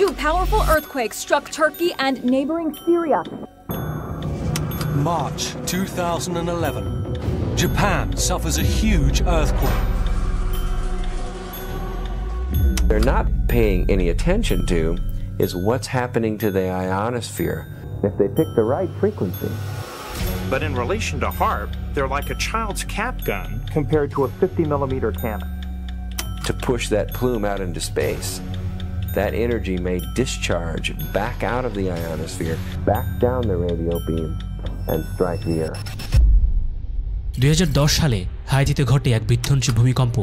Two powerful earthquakes struck Turkey and neighboring Syria. March 2011. Japan suffers a huge earthquake. They're not paying any attention to is what's happening to the ionosphere if they pick the right frequency. But in relation to HAARP, they're like a child's cap gun compared to a 50-millimeter cannon. To push that plume out into space, that energy may discharge back out of the ionosphere, back down the radio beam, and strike the Earth. 2010 সালে হাইতিতে ঘটে এক বিধ্বংসী ভূমিকম্প।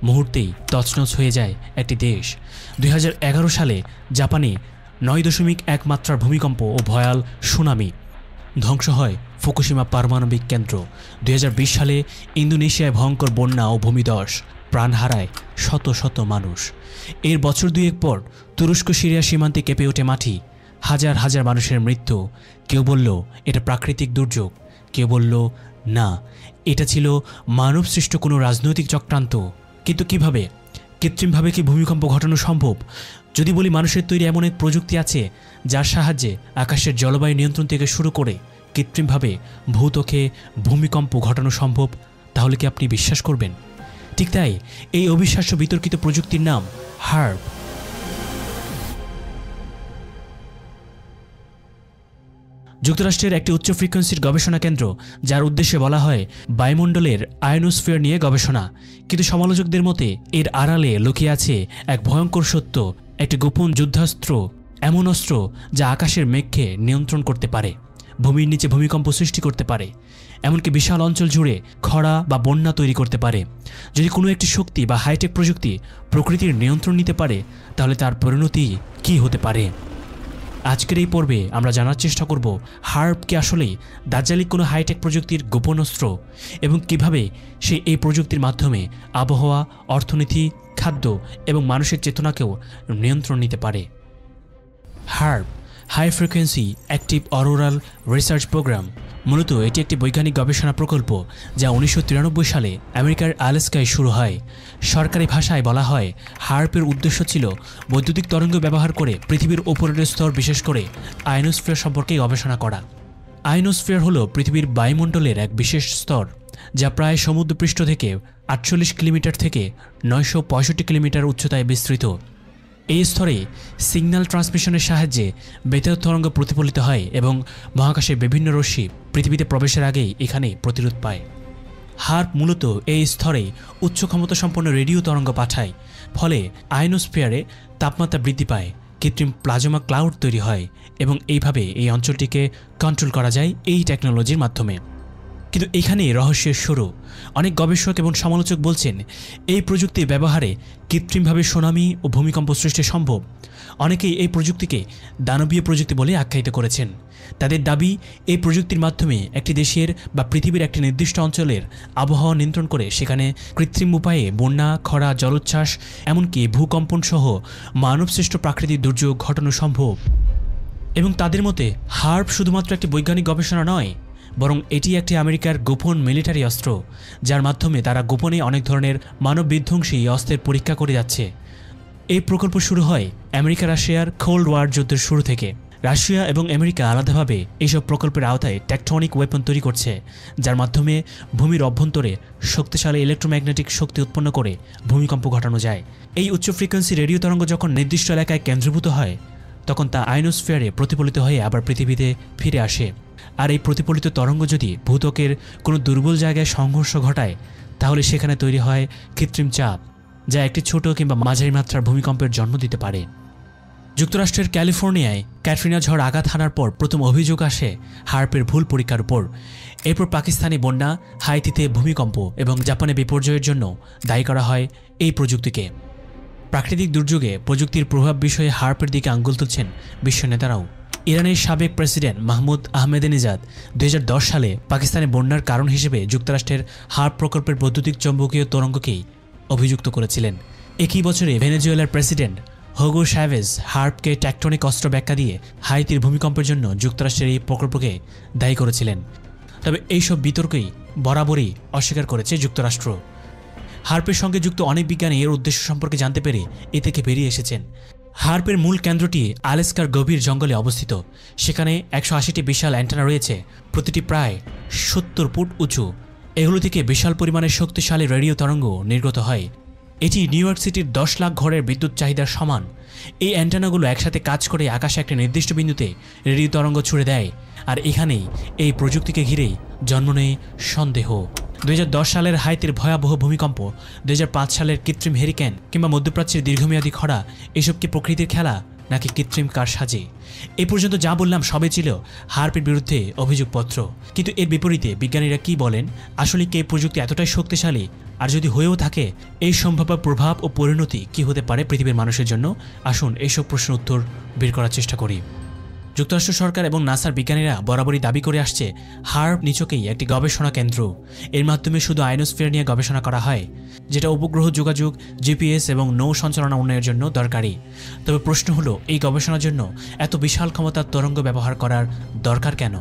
মুহূর্তেই তছনছ হয়ে যায় একটি দেশ। 2011 সালে জাপানে 9.1 মাত্রার ভূমিকম্প ও ভয়াল সুনামি। ধ্বংস হয় ফুকুশিমা পারমাণবিক কেন্দ্র। 2020 সালে ইন্দোনেশিয়ায় ভয়ঙ্কর বন্যা ও ভূমিধস, প্রাণ হারায় শত শত মানুষ। এর বছর দুয়েক পর তুরস্ক সিরিয়া সীমান্তে কেঁপে ওঠে মাটি, হাজার হাজার মানুষের মৃত্যু। কেউ বলল এটা প্রাকৃতিক দুর্যোগ, কেউ বলল না, এটা ছিল মানবসৃষ্ট কোনো রাজনৈতিক চক্রান্ত। কিন্তু কিভাবে, কৃত্রিমভাবে কি ভূমিকম্প ঘটানো সম্ভব? যদি বলি মানুষের তৈরি এমন এক প্রযুক্তি আছে যার সাহায্যে আকাশের জলবায়ু নিয়ন্ত্রণ থেকে শুরু করে কৃত্রিমভাবে ভূত্বকে ভূমিকম্প ঘটানো সম্ভব, তাহলে কি আপনি বিশ্বাস করবেন? ঠিক তাই, এই অবিশ্বাস্য বিতর্কিত প্রযুক্তির নাম HAARP। যুক্তরাষ্ট্রের একটি উচ্চ ফ্রিকোয়েন্সির গবেষণা কেন্দ্র, যার উদ্দেশ্যে বলা হয় বায়ুমণ্ডলের আয়নোস্ফিয়ার নিয়ে গবেষণা। কিন্তু সমালোচকদের মতে এর আড়ালে লুকিয়ে আছে এক ভয়ঙ্কর সত্য, একটি গোপন যুদ্ধাস্ত্র, এমন অস্ত্র যা আকাশের মেঘকে নিয়ন্ত্রণ করতে পারে, ভূমির নিচে ভূমিকম্প সৃষ্টি করতে পারে, এমনকি বিশাল অঞ্চল জুড়ে খরা বা বন্যা তৈরি করতে পারে। যদি কোনো একটি শক্তি বা হাইটেক প্রযুক্তি প্রকৃতির নিয়ন্ত্রণ নিতে পারে, তাহলে তার পরিণতি কী হতে পারে? আজকের এই পর্বে আমরা জানার চেষ্টা করব HAARP কি আসলেই দাজ্জালিক কোনো হাইটেক প্রযুক্তির গোপন অস্ত্র, এবং কিভাবে সে এই প্রযুক্তির মাধ্যমে আবহাওয়া, অর্থনীতি, খাদ্য এবং মানুষের চেতনাকেও নিয়ন্ত্রণ নিতে পারে। HAARP, high frequency active auroral research program. মূলত এটি একটি বৈজ্ঞানিক গবেষণা প্রকল্প যা 1993 সালে আমেরিকার আলাস্কায় শুরু হয়। সরকারি ভাষায় বলা হয় HAARP-এর উদ্দেশ্য ছিল বৈদ্যুতিক তরঙ্গ ব্যবহার করে পৃথিবীর উপরের স্তর, বিশেষ করে আয়নোস্ফিয়ার সম্পর্কে গবেষণা করা। আয়নোস্ফিয়ার হল পৃথিবীর বায়ুমণ্ডলের এক বিশেষ স্তর, যা প্রায় সমুদ্রপৃষ্ঠ থেকে 48 কিলোমিটার থেকে 965 কিলোমিটার উচ্চতায় বিস্তৃত। এই স্তরে সিগন্যাল ট্রান্সমিশনের সাহায্যে বেতার তরঙ্গ প্রতিফলিত হয় এবং মহাকাশের বিভিন্ন রশ্মি পৃথিবীতে প্রবেশের আগেই এখানে প্রতিরোধ পায়। HAARP মূলত এই স্তরে উচ্চ ক্ষমতা সম্পন্ন রেডিও তরঙ্গ পাঠায়, ফলে আয়নোস্ফিয়ারে তাপমাত্রা বৃদ্ধি পায়, কৃত্রিম প্লাজমা ক্লাউড তৈরি হয় এবং এইভাবে এই অঞ্চলটিকে কন্ট্রোল করা যায় এই টেকনোলজির মাধ্যমে। কিন্তু এখানেই রহস্যের শুরু। অনেক গবেষক এবং সমালোচক বলছেন এই প্রযুক্তির ব্যবহারে কৃত্রিমভাবে সুনামি ও ভূমিকম্প সৃষ্টি সম্ভব। অনেকেই এই প্রযুক্তিকে দানবীয় প্রযুক্তি বলে আখ্যায়িত করেছেন। তাদের দাবি, এই প্রযুক্তির মাধ্যমে একটি দেশের বা পৃথিবীর একটি নির্দিষ্ট অঞ্চলের আবহাওয়া নিয়ন্ত্রণ করে সেখানে কৃত্রিম উপায়ে বন্যা, খরা, জলোচ্ছ্বাস, এমনকি ভূকম্পন সহ মানবসৃষ্ট প্রাকৃতিক দুর্যোগ ঘটানো সম্ভব। এবং তাদের মতে HAARP শুধুমাত্র একটি বৈজ্ঞানিক গবেষণা নয়, বরং এটি একটি আমেরিকার গোপন মিলিটারি অস্ত্র, যার মাধ্যমে তারা গোপনে অনেক ধরনের মানব বিধ্বংসী অস্ত্রের পরীক্ষা করে যাচ্ছে। এই প্রকল্প শুরু হয় আমেরিকা রাশিয়ার কোল্ড ওয়ার যুদ্ধের শুরু থেকে। রাশিয়া এবং আমেরিকা আলাদাভাবে এইসব প্রকল্পের আওতায় টেকটনিক ওয়েপন তৈরি করছে, যার মাধ্যমে ভূমির অভ্যন্তরে শক্তিশালী ইলেকট্রোম্যাগনেটিক শক্তি উৎপন্ন করে ভূমিকম্প ঘটানো যায়। এই উচ্চ ফ্রিকোয়েন্সি রেডিও তরঙ্গ যখন নির্দিষ্ট এলাকায় কেন্দ্রীভূত হয়, তখন তা আয়নোস্ফিয়ারে প্রতিফলিত হয়ে আবার পৃথিবীতে ফিরে আসে। আর এই প্রতিফলিত তরঙ্গ যদি ভূত্বকের কোনো দুর্বল জায়গায় সংঘর্ষ ঘটায়, তাহলে সেখানে তৈরি হয় কৃত্রিম চাপ, যা একটি ছোট কিংবা মাঝারি মাত্রার ভূমিকম্পের জন্ম দিতে পারে। যুক্তরাষ্ট্রের ক্যালিফোর্নিয়ায় ক্যাটরিনা ঝড় আঘাত হানার পর প্রথম অভিযোগ আসে HAARP-এর ভুল পরীক্ষার উপর। এরপর পাকিস্তানে বন্যা, হাইতিতে ভূমিকম্প এবং জাপানে বিপর্যয়ের জন্য দায়ী করা হয় এই প্রযুক্তিকে। প্রাকৃতিক দুর্যোগে প্রযুক্তির প্রভাব বিষয়ে HAARP-এর দিকে আঙ্গুল তুলছেন বিশ্ব নেতারাও। ইরানের সাবেক প্রেসিডেন্ট মাহমুদ আহমেদিনেজাদ 2010 সালে পাকিস্তানে বন্যার কারণ হিসেবে যুক্তরাষ্ট্রের HAARP প্রকল্পের বৈদ্যুতিক চৌম্বকীয় তরঙ্গকেই অভিযুক্ত করেছিলেন। একই বছরে ভেনেজুয়েলার প্রেসিডেন্ট হুগো চ্যাভেজ HAARP-কে টেকটনিক অস্ত্র ব্যাখ্যা দিয়ে হাইতির ভূমিকম্পের জন্য যুক্তরাষ্ট্রের এই প্রকল্পকে দায়ী করেছিলেন। তবে এইসব বিতর্কই বরাবরই অস্বীকার করেছে যুক্তরাষ্ট্র। HAARP-এর সঙ্গে যুক্ত অনেক বিজ্ঞানী এর উদ্দেশ্য সম্পর্কে জানতে পেরে এ থেকে বেরিয়ে এসেছেন। হার্পের মূল কেন্দ্রটি আলাস্কার গভীর জঙ্গলে অবস্থিত। সেখানে 180টি বিশাল অ্যান্টেনা রয়েছে, প্রতিটি প্রায় 70 ফুট উঁচু। এগুলো থেকে বিশাল পরিমাণের শক্তিশালী রেডিও তরঙ্গ নির্গত হয়। এটি নিউ ইয়র্ক সিটির 10 লাখ ঘরের বিদ্যুৎ চাহিদার সমান। এই অ্যান্টেনাগুলো একসাথে কাজ করে আকাশে একটা নির্দিষ্ট বিন্দুতে রেডিও তরঙ্গ ছুড়ে দেয়, আর এখানেই এই প্রযুক্তিকে ঘিরেই জন্ম নেয় সন্দেহ। 2010 সালের হাইতির ভয়াবহ ভূমিকম্প, 2005 সালের কৃত্রিম হেরিকেন কিংবা মধ্যপ্রাচ্যের দীর্ঘমেয়াদী খরা, এসব কি প্রকৃতির খেলা নাকি কৃত্রিম কারসাজি? এই পর্যন্ত যা বললাম সবই ছিল হার্পের বিরুদ্ধে অভিযোগপত্র। কিন্তু এর বিপরীতে বিজ্ঞানীরা কি বলেন? আসলে কি এই প্রযুক্তি এতটাই শক্তিশালী? আর যদি হয়েও থাকে, এই সম্ভাব্য প্রভাব ও পরিণতি কি হতে পারে পৃথিবীর মানুষের জন্য? আসুন এইসব প্রশ্নের উত্তর বের করার চেষ্টা করি। যুক্তরাষ্ট্র সরকার এবং নাসার বিজ্ঞানীরা বরাবরই দাবি করে আসছে হার্প নিছকেই একটি গবেষণা কেন্দ্র। এর মাধ্যমে শুধু আয়নোস্ফিয়ার নিয়ে গবেষণা করা হয়, যেটা উপগ্রহ যোগাযোগ, জিপিএস এবং নৌ সঞ্চালনা উন্নয়নের জন্য দরকারি। তবে প্রশ্ন হলো, এই গবেষণার জন্য এত বিশাল ক্ষমতার তরঙ্গ ব্যবহার করার দরকার কেন?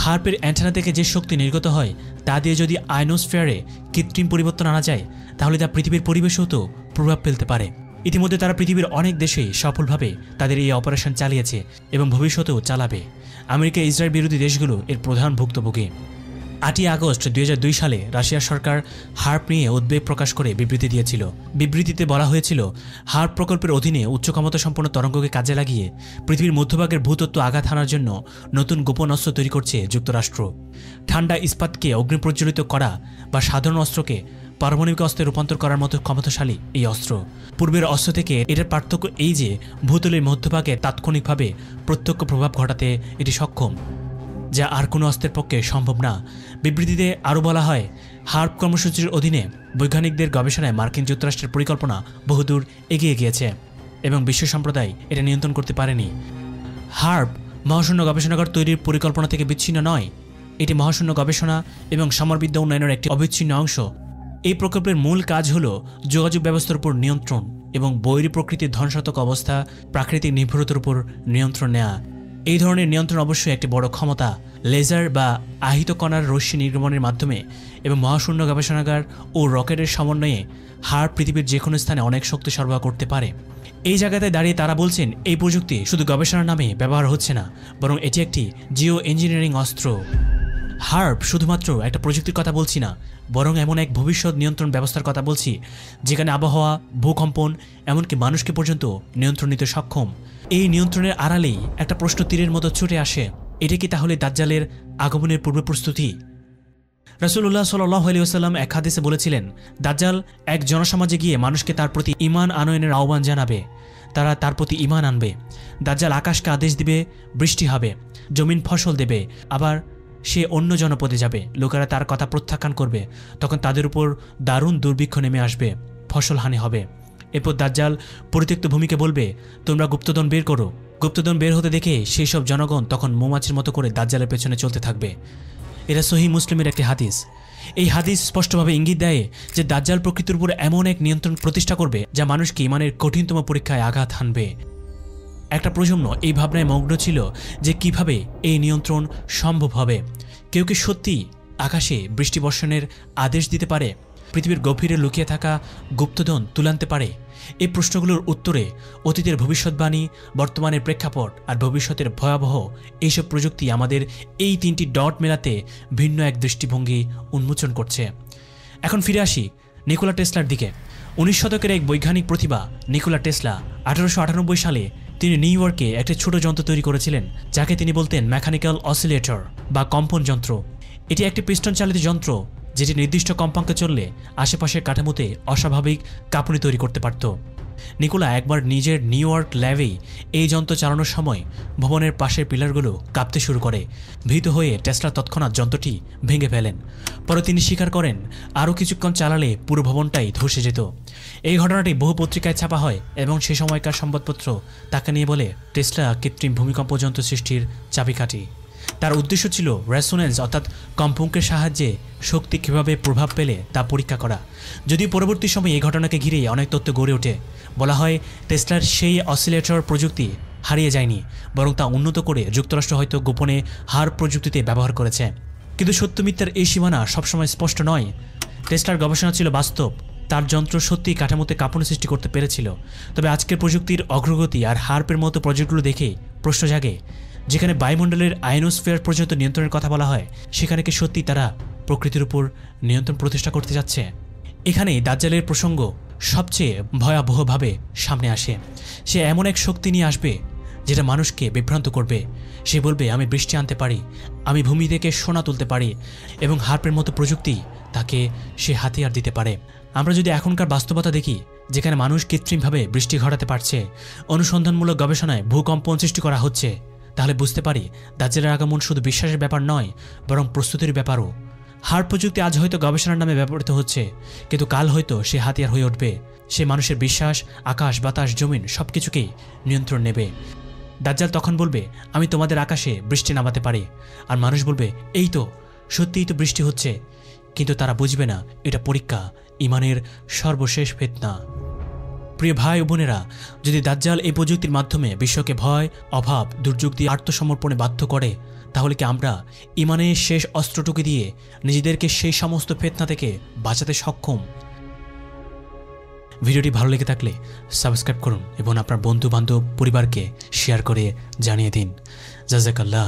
হার্পের অ্যান্টেনা থেকে যে শক্তি নির্গত হয় তা দিয়ে যদি আয়নোস্ফিয়ারে কৃত্রিম পরিবর্তন আনা যায়, তাহলে তা পৃথিবীর পরিবেশেও তো প্রভাব ফেলতে পারে। ইতিমধ্যে তারা পৃথিবীর অনেক দেশেই সফলভাবে তাদের এই অপারেশন চালিয়েছে এবং ভবিষ্যতেও চালাবে। আমেরিকা, ইসরায়েল বিরোধী দেশগুলো এর প্রধান ভুক্তভোগী। 8 আগস্ট 2002 সালে রাশিয়ার সরকার হার্প নিয়ে উদ্বেগ প্রকাশ করে বিবৃতি দিয়েছিল। বিবৃতিতে বলা হয়েছিল, হার্প প্রকল্পের অধীনে উচ্চ ক্ষমতা সম্পন্ন তরঙ্গকে কাজে লাগিয়ে পৃথিবীর মধ্যভাগের ভূতত্ত্ব আঘাত হানার জন্য নতুন গোপন অস্ত্র তৈরি করছে যুক্তরাষ্ট্র। ঠান্ডা ইস্পাতকে অগ্নিপ্রজ্বলিত করা বা সাধারণ অস্ত্রকে পারমাণবিক অস্ত্রে রূপান্তর করার মতো ক্ষমতাশালী এই অস্ত্র। পূর্বের অস্ত্র থেকে এটার পার্থক্য এই যে ভূতলের মধ্যভাগে তাৎক্ষণিকভাবে প্রত্যক্ষ প্রভাব ঘটাতে এটি সক্ষম, যা আর কোনো অস্ত্রের পক্ষে সম্ভব না। বিবৃতিতে আরও বলা হয়, হার্প কর্মসূচির অধীনে বৈজ্ঞানিকদের গবেষণায় মার্কিন যুক্তরাষ্ট্রের পরিকল্পনা বহুদূর এগিয়ে গিয়েছে এবং বিশ্ব সম্প্রদায় এটা নিয়ন্ত্রণ করতে পারেনি। হার্প মহাশূন্য গবেষণাগার তৈরির পরিকল্পনা থেকে বিচ্ছিন্ন নয়, এটি মহাশূন্য গবেষণা এবং সমরবিদ্যা উন্নয়নের একটি অবিচ্ছিন্ন অংশ। এই প্রকল্পের মূল কাজ হল যোগাযোগ ব্যবস্থার উপর নিয়ন্ত্রণ এবং বৈরী প্রকৃতির ধ্বংসাত্মক অবস্থা, প্রাকৃতিক নির্ভরতার উপর নিয়ন্ত্রণ নেওয়া। এই ধরনের নিয়ন্ত্রণ অবশ্যই একটি বড় ক্ষমতা। লেজার বা আহিত কণার রশ্মি নির্গমনের মাধ্যমে এবং মহাশূন্য গবেষণাগার ও রকেটের সমন্বয়ে হার্প পৃথিবীর যে কোনো স্থানে অনেক শক্তি সরবরাহ করতে পারে। এই জায়গাতে দাঁড়িয়ে তারা বলছেন, এই প্রযুক্তি শুধু গবেষণার নামে ব্যবহার হচ্ছে না, বরং এটি একটি জিও ইঞ্জিনিয়ারিং অস্ত্র। হার্প শুধুমাত্র একটা প্রযুক্তির কথা বলছি না, বরং এমন এক ভবিষ্যৎ নিয়ন্ত্রণ ব্যবস্থার কথা বলছি যেখানে আবহাওয়া, ভূকম্পন, এমনকি মানুষকে পর্যন্ত নিয়ন্ত্রণ নিতে সক্ষম। এই নিয়ন্ত্রণের আড়ালেই একটা প্রশ্ন তীরের মতো ছুটে আসে, এটা কি তাহলে দাজ্জালের আগমনের পূর্ব প্রস্তুতি? রাসূলুল্লাহ সাল্লাল্লাহু আলাইহি ওয়াসাল্লাম এক হাদিসে বলেছিলেন, দাজ্জাল এক জনসমাজে গিয়ে মানুষকে তার প্রতি ঈমান আনয়নের আহ্বান জানাবে, তারা তার প্রতি ঈমান আনবে। দাজ্জাল আকাশকে আদেশ দিবে, বৃষ্টি হবে, জমিন ফসল দেবে, আবার সে অন্য জনপদে যাবে, লোকেরা তার কথা প্রত্যাখ্যান করবে, তখন তাদের উপর দারুণ দুর্ভিক্ষ নেমে আসবে, ফসল হানি হবে। এরপর দাজ্জাল পরিত্যক্ত ভূমিকে বলবে, তোমরা গুপ্তধন বের করো। গুপ্তধন বের হতে দেখে সেই সব জনগণ তখন মৌমাছির মতো করে দাজ্জালের পেছনে চলতে থাকবে। এটা সহিহ মুসলিমের একটি হাদিস। এই হাদিস স্পষ্টভাবে ইঙ্গিত দেয় যে দাজ্জাল প্রকৃতির উপর এমন এক নিয়ন্ত্রণ প্রতিষ্ঠা করবে যা মানুষকে ঈমানের কঠিনতম পরীক্ষায় আঘাত হানবে। একটা প্রজন্ম এই ভাবনায় মগ্ন ছিল যে কিভাবে এই নিয়ন্ত্রণ সম্ভব হবে। কেউ কি সত্যি আকাশে বৃষ্টি বর্ষণের আদেশ দিতে পারে? পৃথিবীর গভীরে লুকিয়ে থাকা গুপ্তধন তুলে আনতে পারে? এই প্রশ্নগুলোর উত্তরে অতীতের ভবিষ্যৎবাণী, বর্তমানের প্রেক্ষাপট আর ভবিষ্যতের ভয়াবহ এইসব প্রযুক্তি আমাদের এই 3টি ডট মেলাতে ভিন্ন এক দৃষ্টিভঙ্গি উন্মোচন করছে। এখন ফিরে আসি নিকোলা টেসলার দিকে। 19 শতকের এক বৈজ্ঞানিক প্রতিভা নিকোলা টেসলা 1898 সালে তিনি নিউ ইয়র্কে একটি ছোট যন্ত্র তৈরি করেছিলেন, যাকে তিনি বলতেন মেকানিক্যাল অসিলেটর বা কম্পন যন্ত্র। এটি একটি পিস্টন চালিত যন্ত্র যেটি নির্দিষ্ট কম্পাঙ্কে চললে আশেপাশের কাঠামোতে অস্বাভাবিক কাঁপুনি তৈরি করতে পারত। নিকোলা একবার নিজের নিউ ইয়র্ক ল্যাবেই এই যন্ত্র চালানোর সময় ভবনের পাশের পিলারগুলো কাঁপতে শুরু করে। ভীত হয়ে টেসলা তৎক্ষণাৎ যন্ত্রটি ভেঙে ফেলেন। পরে তিনি স্বীকার করেন, আরও কিছুক্ষণ চালালে পুরো ভবনটাই ধসে যেত। এই ঘটনাটি বহু পত্রিকায় ছাপা হয় এবং সে সময়কার সংবাদপত্র তাকে নিয়ে বলে, টেসলা কৃত্রিম ভূমিকম্প যন্ত্র সৃষ্টির চাবিকাঠি। তার উদ্দেশ্য ছিল রেসোনেন্স অর্থাৎ কম্পঙ্কের সাহায্যে শক্তি কীভাবে প্রভাব পেলে তা পরীক্ষা করা। যদিও পরবর্তী সময়ে এই ঘটনাকে ঘিরে অনেক তথ্য গড়ে ওঠে। বলা হয় টেসলার সেই অসিলেটর প্রযুক্তি হারিয়ে যায়নি, বরং তা উন্নত করে যুক্তরাষ্ট্র হয়তো গোপনে হার্প প্রযুক্তিতে ব্যবহার করেছে। কিন্তু সত্য মিথ্যার এই সীমানা সবসময় স্পষ্ট নয়। টেসলার গবেষণা ছিল বাস্তব, তার যন্ত্র সত্যিই কাঠামোতে কাঁপন সৃষ্টি করতে পেরেছিল। তবে আজকের প্রযুক্তির অগ্রগতি আর হার্পের মতো প্রজেক্টগুলো দেখে প্রশ্ন জাগে, যেখানে বায়ুমণ্ডলের আয়নোস্ফিয়ার পর্যন্ত নিয়ন্ত্রণের কথা বলা হয়, সেখানে কি সত্যি তারা প্রকৃতির উপর নিয়ন্ত্রণ প্রতিষ্ঠা করতে যাচ্ছে? এখানেই দাজ্জালের প্রসঙ্গ সবচেয়ে ভয়াবহভাবে সামনে আসে। সে এমন এক শক্তি নিয়ে আসবে যেটা মানুষকে বিভ্রান্ত করবে। সে বলবে, আমি বৃষ্টি আনতে পারি, আমি ভূমি থেকে সোনা তুলতে পারি, এবং হার্পের মতো প্রযুক্তি তাকে সে হাতিয়ার দিতে পারে। আমরা যদি এখনকার বাস্তবতা দেখি, যেখানে মানুষ কৃত্রিমভাবে বৃষ্টি ঘটাতে পারছে, অনুসন্ধানমূলক গবেষণায় ভূকম্পন সৃষ্টি করা হচ্ছে, তাহলে বুঝতে পারি দাজ্জালের আগমন শুধু বিশ্বাসের ব্যাপার নয়, বরং প্রস্তুতির ব্যাপারও। হার্প প্রযুক্তি আজ হয়তো গবেষণার নামে ব্যবহৃত হচ্ছে, কিন্তু কাল হয়তো সে হাতিয়ার হয়ে উঠবে। সে মানুষের বিশ্বাস, আকাশ, বাতাস, জমিন সবকিছুকেই নিয়ন্ত্রণ নেবে। দাজ্জাল তখন বলবে, আমি তোমাদের আকাশে বৃষ্টি নামাতে পারি, আর মানুষ বলবে, এই তো সত্যিই তো বৃষ্টি হচ্ছে। কিন্তু তারা বুঝবে না এটা পরীক্ষা, ইমানের সর্বশেষ ফিতনা। প্রিয় ভাই ও বোনেরা, যদি দাজ্জাল এই প্রযুক্তির মাধ্যমে বিশ্বকে ভয়, অভাব, দুর্যোগ দিয়ে আত্মসমর্পণে বাধ্য করে, তাহলে কি আমরা ইমানের শেষ অস্ত্রটুকু দিয়ে নিজেদেরকে সেই সমস্ত ফিতনা থেকে বাঁচাতে সক্ষম? ভিডিওটি ভালো লেগে থাকলে সাবস্ক্রাইব করুন এবং আপনার বন্ধু বান্ধব পরিবারকে শেয়ার করে জানিয়ে দিন। জাযাকাল্লাহ।